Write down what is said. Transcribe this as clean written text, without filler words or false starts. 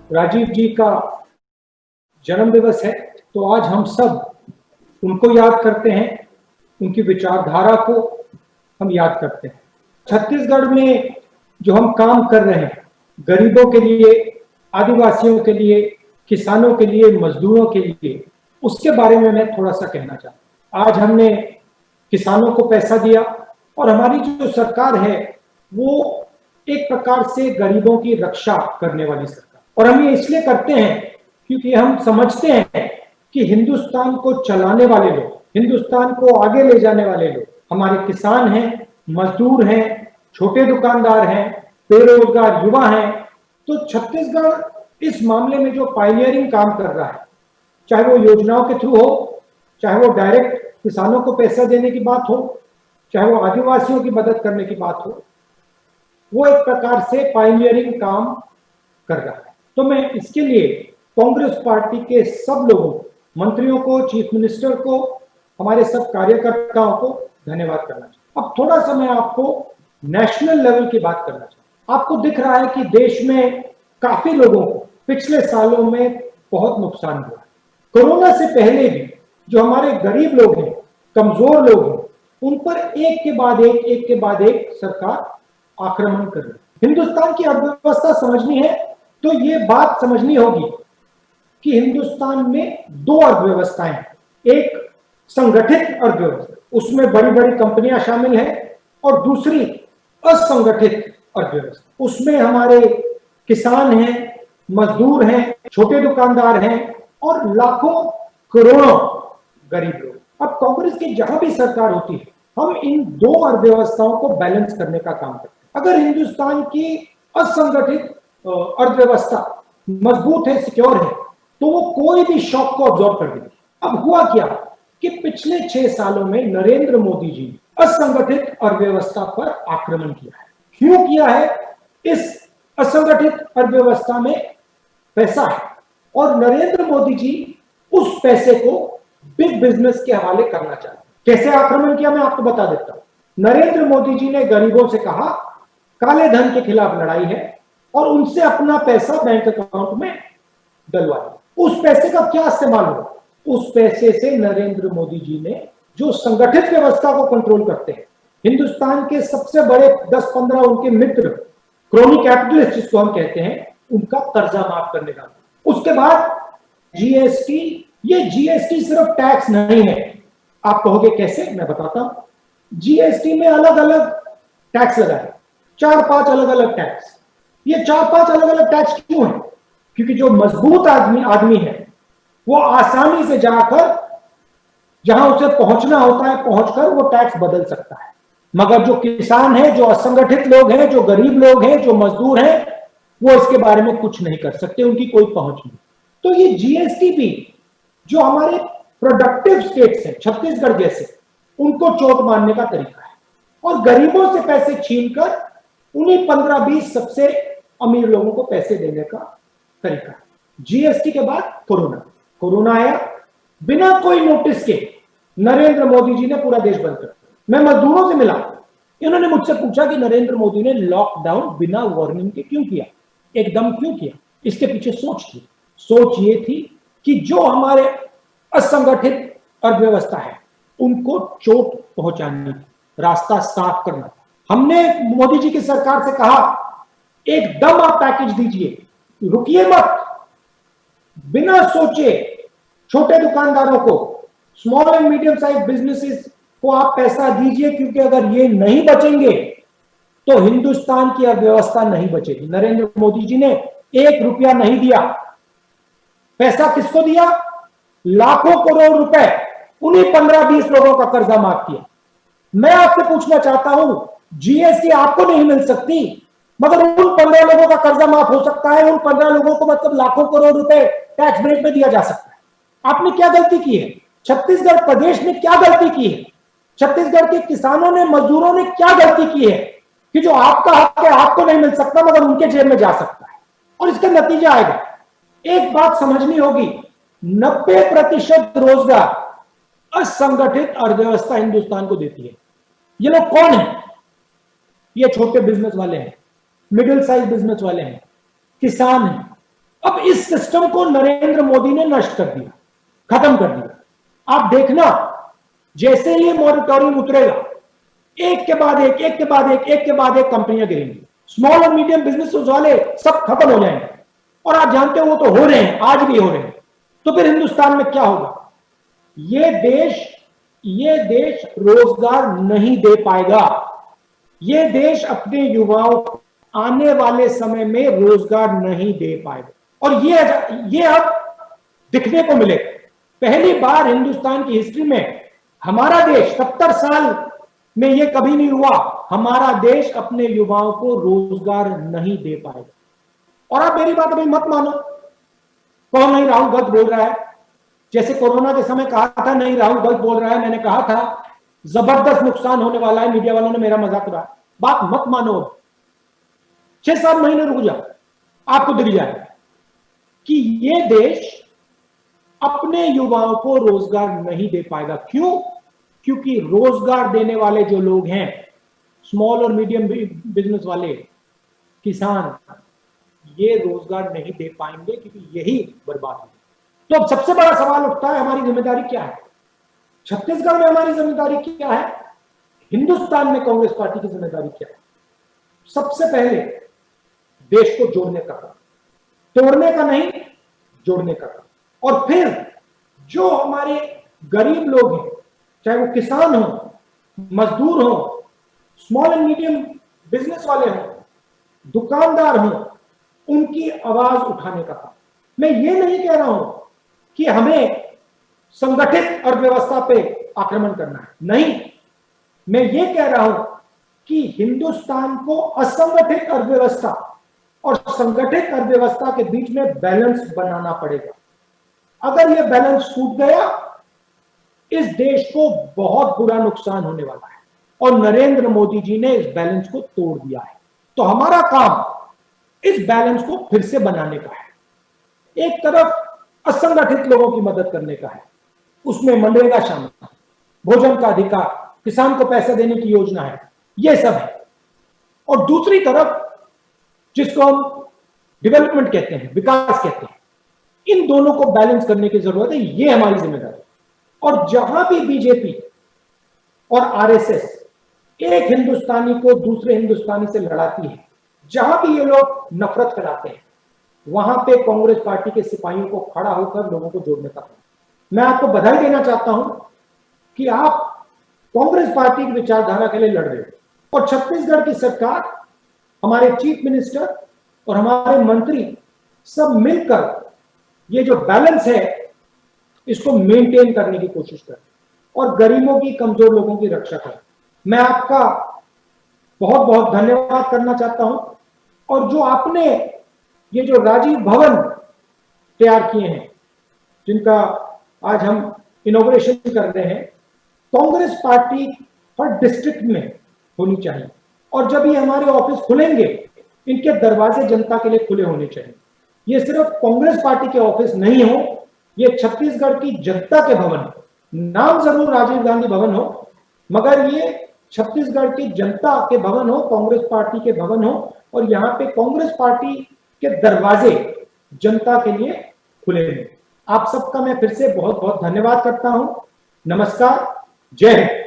राजीव जी का जन्म दिवस है, तो आज हम सब उनको याद करते हैं, उनकी विचारधारा को हम याद करते हैं। छत्तीसगढ़ में जो हम काम कर रहे हैं, गरीबों के लिए, आदिवासियों के लिए, किसानों के लिए, मजदूरों के लिए, उसके बारे में मैं थोड़ा सा कहना चाहता हूँ। आज हमने किसानों को पैसा दिया और हमारी जो सरकार है वो एक प्रकार से गरीबों की रक्षा करने वाली सरकार, और हम ये इसलिए करते हैं क्योंकि हम समझते हैं कि हिंदुस्तान को चलाने वाले लोग, हिंदुस्तान को आगे ले जाने वाले लोग हमारे किसान हैं, मजदूर हैं, छोटे दुकानदार हैं, बेरोजगार युवा हैं। तो छत्तीसगढ़ इस मामले में जो पायनियरिंग काम कर रहा है, चाहे वो योजनाओं के थ्रू हो, चाहे वो डायरेक्ट किसानों को पैसा देने की बात हो, चाहे वो आदिवासियों की मदद करने की बात हो, वो एक प्रकार से पायनियरिंग काम कर रहा है। तो मैं इसके लिए कांग्रेस पार्टी के सब लोगों, मंत्रियों को, चीफ मिनिस्टर को, हमारे सब कार्यकर्ताओं को धन्यवाद करना चाहता हूं। अब थोड़ा सा मैं आपको नेशनल लेवल की बात करना चाहता हूं। आपको दिख रहा है कि देश में काफी लोगों को पिछले सालों में बहुत नुकसान हुआ है। कोरोना से पहले भी जो हमारे गरीब लोग हैं, कमजोर लोग हैं, उन पर एक के बाद एक सरकार आक्रमण कर रही है। हिंदुस्तान की अर्थव्यवस्था समझनी है तो ये बात समझनी होगी कि हिंदुस्तान में दो अर्थव्यवस्थाएं हैं। एक संगठित अर्थव्यवस्था, उसमें बड़ी बड़ी कंपनियां शामिल हैं, और दूसरी असंगठित अर्थव्यवस्था, उसमें हमारे किसान हैं, मजदूर हैं, छोटे दुकानदार हैं और लाखों करोड़ों गरीब लोग। अब कांग्रेस की जहां भी सरकार होती है, हम इन दो अर्थव्यवस्थाओं को बैलेंस करने का काम करते हैं। अगर हिंदुस्तान की असंगठित अर्थव्यवस्था मजबूत है, सिक्योर है, तो वो कोई भी शॉक को अब्सॉर्ब कर देगी। अब हुआ क्या कि पिछले 6 सालों में नरेंद्र मोदी जी ने असंगठित अर्थव्यवस्था पर आक्रमण किया है। क्यों किया है? इस असंगठित अर्थव्यवस्था में पैसा है और नरेंद्र मोदी जी उस पैसे को बिग बिजनेस के हवाले करना चाहते हैं। कैसे आक्रमण किया मैं आपको बता देता हूं। नरेंद्र मोदी जी ने गरीबों से कहा काले धन के खिलाफ लड़ाई है और उनसे अपना पैसा बैंक अकाउंट में डलवाया। उस पैसे का क्या इस्तेमाल हुआ? उस पैसे से नरेंद्र मोदी जी ने, जो संगठित व्यवस्था को कंट्रोल करते हैं, हिंदुस्तान के सबसे बड़े 10-15 उनके मित्र, क्रोनी कैपिटलिस्ट जिसको हम कहते हैं, उनका कर्जा माफ करने का। उसके बाद जीएसटी, ये जीएसटी सिर्फ टैक्स नहीं है। आप कहोगे कैसे? मैं बताता हूं। जीएसटी में अलग अलग टैक्स लगा है, 4-5 अलग अलग टैक्स। ये 4-5 अलग अलग टैक्स क्यों है? क्योंकि जो मजबूत आदमी है वो आसानी से जाकर जहां उसे पहुंचना होता है पहुंचकर वो टैक्स बदल सकता है। मगर जो किसान है, जो असंगठित लोग हैं, जो गरीब लोग हैं, जो मजदूर हैं, वो इसके बारे में कुछ नहीं कर सकते, उनकी कोई पहुंच नहीं। तो ये जीएसटी भी जो हमारे प्रोडक्टिव स्टेट्स हैं, छत्तीसगढ़ जैसे, उनको चोट मारने का तरीका है और गरीबों से पैसे छीनकर उन्हीं 15-20 सबसे अमीर लोगों को पैसे देने का तरीका है। जीएसटी के बाद कोरोना आया, बिना कोई नोटिस के नरेंद्र मोदी जी ने पूरा देश बंद कर दिया। मैं मजदूरों से मिला, इन्होंने मुझसे पूछा कि नरेंद्र मोदी ने लॉकडाउन बिना वार्निंग के क्यों किया, एकदम क्यों किया? इसके पीछे सोच ये थी कि जो हमारे असंगठित अर्थव्यवस्था है उनको चोट पहुंचानी थी, रास्ता साफ करना था। हमने मोदी जी की सरकार से कहा एकदम आप पैकेज दीजिए, रुकिए मत, बिना सोचे छोटे दुकानदारों को, small and medium size businesses को आप पैसा दीजिए, क्योंकि अगर ये नहीं बचेंगे तो हिंदुस्तान की अर्थव्यवस्था नहीं बचेगी। नरेंद्र मोदी जी ने 1 रुपया नहीं दिया। पैसा किसको दिया? लाखों करोड़ रुपए उन्हीं 15-20 लोगों का कर्जा माफ किया। मैं आपसे पूछना चाहता हूं, जीएसटी आपको नहीं मिल सकती मगर उन 15 लोगों का कर्जा माफ हो सकता है, उन 15 लोगों को मतलब लाखों करोड़ रुपए टैक्स ब्रेक में दिया जा सकता है। आपने क्या गलती की है? छत्तीसगढ़ प्रदेश ने क्या गलती की है? छत्तीसगढ़ के किसानों ने, मजदूरों ने क्या गलती की है कि जो आपका हक है आपको नहीं मिल सकता मगर उनके जेब में जा सकता है? और इसका नतीजा आएगा। एक बात समझनी होगी, 90% रोजगार असंगठित अर्थव्यवस्था हिंदुस्तान को देती है। ये लोग कौन है? ये छोटे बिजनेस वाले हैं, मिडिल साइज बिजनेस वाले हैं, किसान हैं, अब इस सिस्टम को नरेंद्र मोदी ने नष्ट कर दिया, खत्म कर दिया। आप देखना, जैसे ही मॉरिटोरियम उतरेगा, एक के बाद एक, एक के बाद एक के बाद एक कंपनियां गिरेंगी। स्मॉल और मीडियम बिजनेस वाले सब खत्म हो जाएंगे, और आप जानते हो वो तो हो रहे हैं, आज भी हो रहे हैं। तो फिर हिंदुस्तान में क्या होगा? ये देश रोजगार नहीं दे पाएगा। ये देश अपने युवाओं को आने वाले समय में रोजगार नहीं दे पाएगा, और ये अब दिखने को मिलेगा। पहली बार हिंदुस्तान की हिस्ट्री में हमारा देश 70 साल में ये कभी नहीं हुआ, हमारा देश अपने युवाओं को रोजगार नहीं दे पाएगा। और आप मेरी बात अभी मत मानो, कौन नहीं राहुल गलत बोल रहा है, जैसे कोरोना के समय कहा था नहीं राहुल गलत बोल रहा है, मैंने कहा था जबरदस्त नुकसान होने वाला है, मीडिया वालों ने मेरा मजाक उड़ाया। बात मत मानो, 6-7 महीने रुक जाओ, आपको दिख जाएगा कि ये देश अपने युवाओं को रोजगार नहीं दे पाएगा। क्यों? क्योंकि रोजगार देने वाले जो लोग हैं, स्मॉल और मीडियम बिजनेस वाले, किसान, ये रोजगार नहीं दे पाएंगे, क्योंकि यही बर्बाद है। तो अब सबसे बड़ा सवाल उठता है, हमारी जिम्मेदारी क्या है? छत्तीसगढ़ में हमारी जिम्मेदारी क्या है? हिंदुस्तान में कांग्रेस पार्टी की जिम्मेदारी क्या है? सबसे पहले देश को जोड़ने का काम, तोड़ने का नहीं, जोड़ने का काम। और फिर जो हमारे गरीब लोग हैं, चाहे वो किसान हो, मजदूर हो, स्मॉल एंड मीडियम बिजनेस वाले हो, दुकानदार हो, उनकी आवाज उठाने का काम। मैं ये नहीं कह रहा हूं कि हमें संगठित अर्थव्यवस्था पे आक्रमण करना है, नहीं, मैं ये कह रहा हूं कि हिंदुस्तान को असंगठित अर्थव्यवस्था और संगठित अर्थव्यवस्था के बीच में बैलेंस बनाना पड़ेगा। अगर यह बैलेंस टूट गया, इस देश को बहुत बुरा नुकसान होने वाला है, और नरेंद्र मोदी जी ने इस बैलेंस को तोड़ दिया है। तो हमारा काम इस बैलेंस को फिर से बनाने का है। एक तरफ असंगठित लोगों की मदद करने का है, उसमें मनरेगा शामिल है, भोजन का अधिकार, किसान को पैसे देने की योजना है, ये सब है। और दूसरी तरफ जिसको हम डेवलपमेंट कहते हैं, विकास कहते हैं, इन दोनों को बैलेंस करने की जरूरत है, ये हमारी जिम्मेदारी। और जहां भी बीजेपी और आरएसएस एक हिंदुस्तानी को दूसरे हिंदुस्तानी से लड़ाती है, जहां भी ये लोग नफरत फैलाते हैं, वहां पे कांग्रेस पार्टी के सिपाहियों को खड़ा होकर लोगों को जोड़ने का काम। मैं आपको बधाई देना चाहता हूं कि आप कांग्रेस पार्टी की विचारधारा के लिए लड़ रहे हो, और छत्तीसगढ़ की सरकार, हमारे चीफ मिनिस्टर और हमारे मंत्री सब मिलकर ये जो बैलेंस है इसको मेंटेन करने की कोशिश करें और गरीबों की, कमजोर लोगों की रक्षा करें। मैं आपका बहुत बहुत धन्यवाद करना चाहता हूं। और जो आपने ये जो राजीव भवन तैयार किए हैं, जिनका आज हम इनॉग्रेशन कर रहे हैं, कांग्रेस पार्टी हर डिस्ट्रिक्ट में होनी चाहिए। और जब ये हमारे ऑफिस खुलेंगे, इनके दरवाजे जनता के लिए खुले होने चाहिए। ये सिर्फ कांग्रेस पार्टी के ऑफिस नहीं हो, ये छत्तीसगढ़ की जनता के भवन हो। नाम जरूर राजीव गांधी भवन हो, मगर ये छत्तीसगढ़ की जनता के भवन हो, कांग्रेस पार्टी के भवन हो, और यहाँ पे कांग्रेस पार्टी के दरवाजे जनता के लिए खुले हैं। आप सबका मैं फिर से बहुत बहुत धन्यवाद करता हूं। नमस्कार, जय हिंद।